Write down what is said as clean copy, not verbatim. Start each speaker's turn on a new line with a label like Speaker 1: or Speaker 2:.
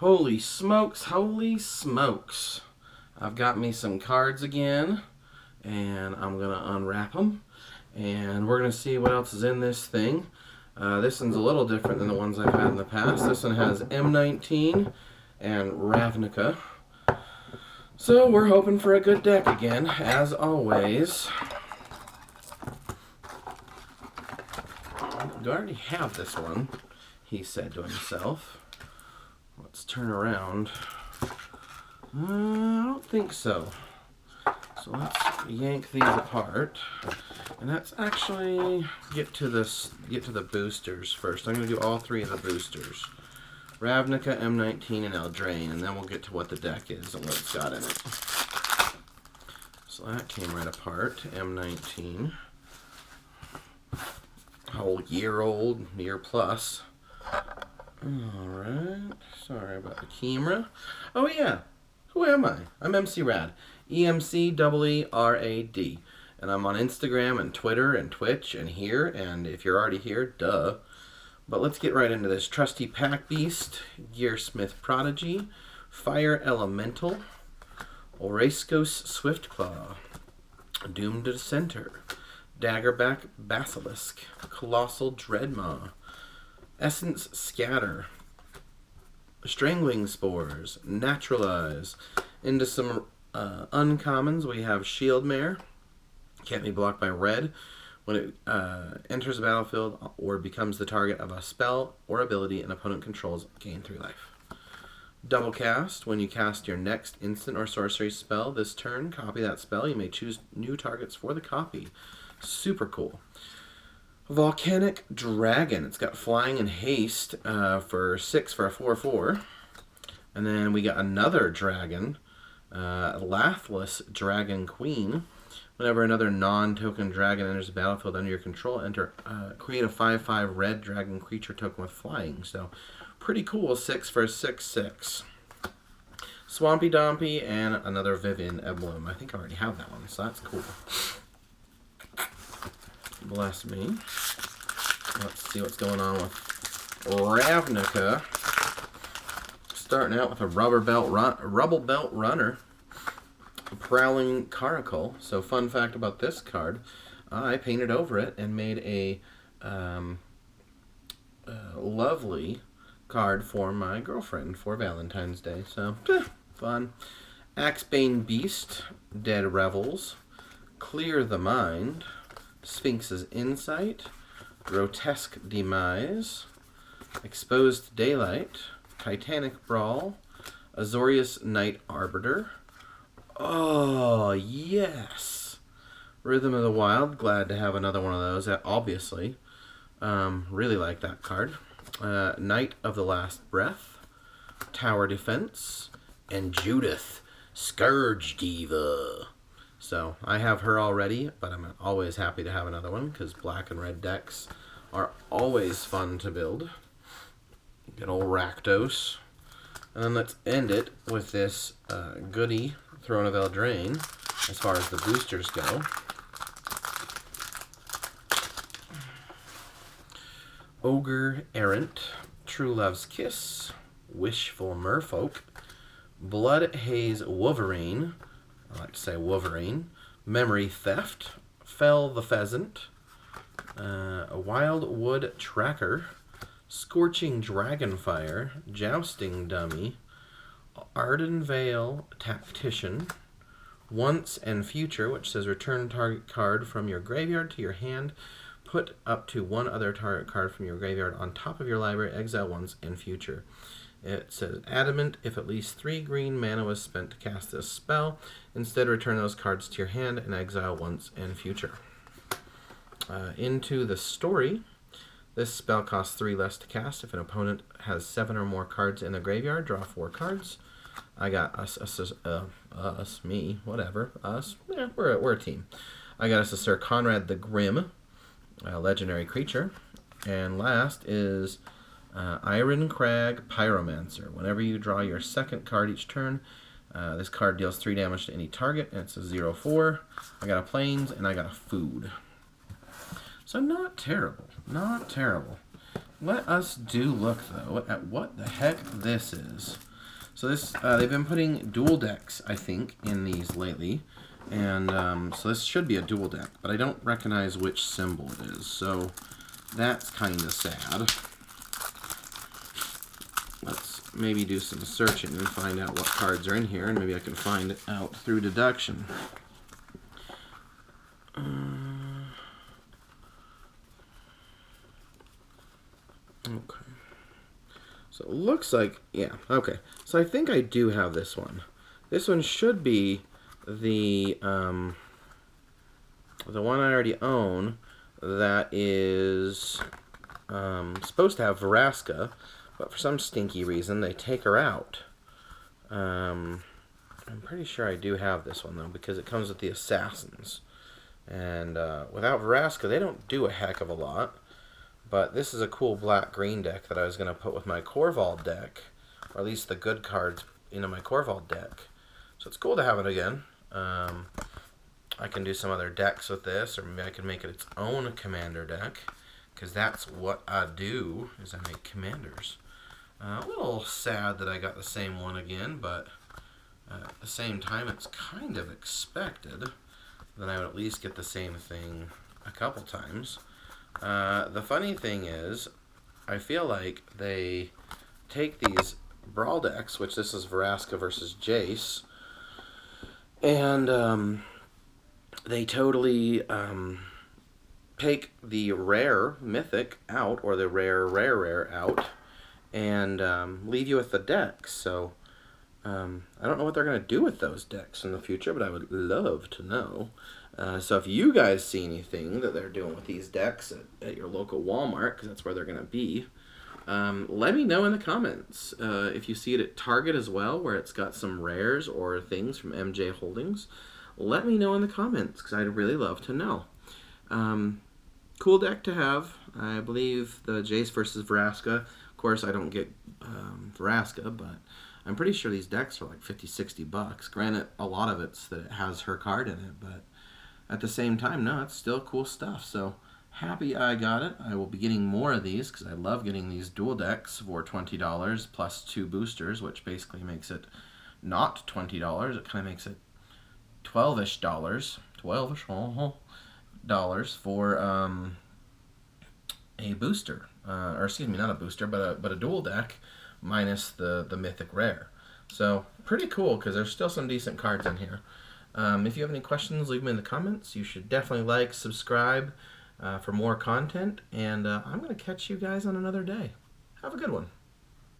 Speaker 1: Holy smokes, holy smokes. I've got me some cards again, and I'm going to unwrap them, and we're going to see what else is in this thing. This one's a little different than the ones I've had in the past. This one has M19 and Ravnica. So we're hoping for a good deck again, as always. Do I already have this one? He said to himself. Let's turn around. I don't think so. So let's yank these apart. And let's actually get to the boosters first. I'm going to do all three of the boosters. Ravnica, M19, and Eldraine, and then we'll get to what the deck is and what it's got in it. So that came right apart. M19. Whole year plus. Alright, sorry about the camera. Oh yeah, who am I? I'm EmceeRad. EmceeRad. And I'm on Instagram and Twitter and Twitch and here, and if you're already here, duh. But let's get right into this. Trusty Pack Beast, Gearsmith Prodigy, Fire Elemental, Oreskos Swiftclaw, Doomed Dissenter, Daggerback Basilisk, Colossal Dreadmaw, Essence Scatter, Strangling Spores, Naturalize. Into some uncommons, we have Shieldmare. Can't be blocked by red. When it enters the battlefield or becomes the target of a spell or ability an opponent controls, gain 3 life. Double Cast. When you cast your next instant or sorcery spell this turn, copy that spell. You may choose new targets for the copy. Super cool. Volcanic Dragon. It's got flying and haste for 6 for a 4/4. And then we got another dragon, Lathless Dragon Queen. Whenever another non-token dragon enters the battlefield under your control, create a 5/5 red dragon creature token with flying. So pretty cool. 6 for a 6/6. Swampy Dompy and another Vivian Emblem. I think I already have that one, so that's cool. Bless me. Let's see what's going on with Ravnica. Starting out with a Rubble Belt Runner, Prowling Caracal. So fun fact about this card, I painted over it and made a lovely card for my girlfriend for Valentine's Day. So, fun. Axebane Beast, Dead Revels, Clear the Mind, Sphinx's Insight, Grotesque Demise, Exposed Daylight, Titanic Brawl, Azorius Night Arbiter. Oh, yes! Rhythm of the Wild. Glad to have another one of those, obviously. Really like that card. Knight of the Last Breath, Tower Defense, and Judith, Scourge Diva. So, I have her already, but I'm always happy to have another one, because black and red decks are always fun to build. Good old Rakdos. And then let's end it with this goodie, Throne of Eldraine, as far as the boosters go. Ogre Errant, True Love's Kiss, Wishful Merfolk, Blood Haze Wolverine, I like to say Wolverine, Memory Theft, Fell the Pheasant, a Wildwood Tracker, Scorching Dragonfire, Jousting Dummy, Ardenvale Tactician, Once and Future, which says return target card from your graveyard to your hand, put up to one other target card from your graveyard on top of your library, exile once and future. It says Adamant, if at least 3 green mana was spent to cast this spell, instead return those cards to your hand and exile once and future. Into the story. This spell costs 3 less to cast. If an opponent has 7 or more cards in the graveyard, draw 4 cards. I got us, me, whatever, us. Yeah, we're a team. I got us a Sir Conrad the Grim, a legendary creature. And last is Iron Crag Pyromancer. Whenever you draw your second card each turn, this card deals 3 damage to any target, and it's a 0/4. I got a Plains, and I got a Food. So not terrible. Not terrible. Let us do look, though, at what the heck this is. So this they've been putting dual decks, I think, in these lately. And so this should be a dual deck, but I don't recognize which symbol it is. So that's kind of sad. Let's maybe do some searching and find out what cards are in here, and maybe I can find it out through deduction. Okay. So it looks like, yeah, okay. So I think I do have this one. This one should be the one I already own that is supposed to have Vraska, but for some stinky reason they take her out. I'm pretty sure I do have this one though, because it comes with the Assassins. And without Vraska, they don't do a heck of a lot. But this is a cool black-green deck that I was going to put with my Corval deck, or at least the good cards in my Corval deck. So it's cool to have it again. I can do some other decks with this, or maybe I can make it its own commander deck, because that's what I do, is I make commanders. A little sad that I got the same one again, but at the same time it's kind of expected that I would at least get the same thing a couple times. The funny thing is, I feel like they take these Brawl decks, which this is Vraska versus Jace, and they totally take the rare Mythic out, or the rare out, and leave you with the decks. So I don't know what they're going to do with those decks in the future, but I would love to know. So if you guys see anything that they're doing with these decks at your local Walmart, because that's where they're going to be, let me know in the comments. If you see it at Target as well, where it's got some rares or things from MJ Holdings, let me know in the comments, because I'd really love to know. Cool deck to have. I believe the Jace versus Vraska. Of course, I don't get Vraska, but I'm pretty sure these decks are like 50, 60 bucks. Granted, a lot of it's that it has her card in it, but at the same time, no, it's still cool stuff. So happy I got it. I will be getting more of these because I love getting these dual decks for $20 plus 2 boosters, which basically makes it not $20. It kind of makes it $12-ish dollars for a booster, or excuse me, not a booster, but a dual deck minus the mythic rare. So pretty cool, because there's still some decent cards in here. If you have any questions, leave them in the comments. You should definitely like, subscribe for more content, and I'm going to catch you guys on another day. Have a good one.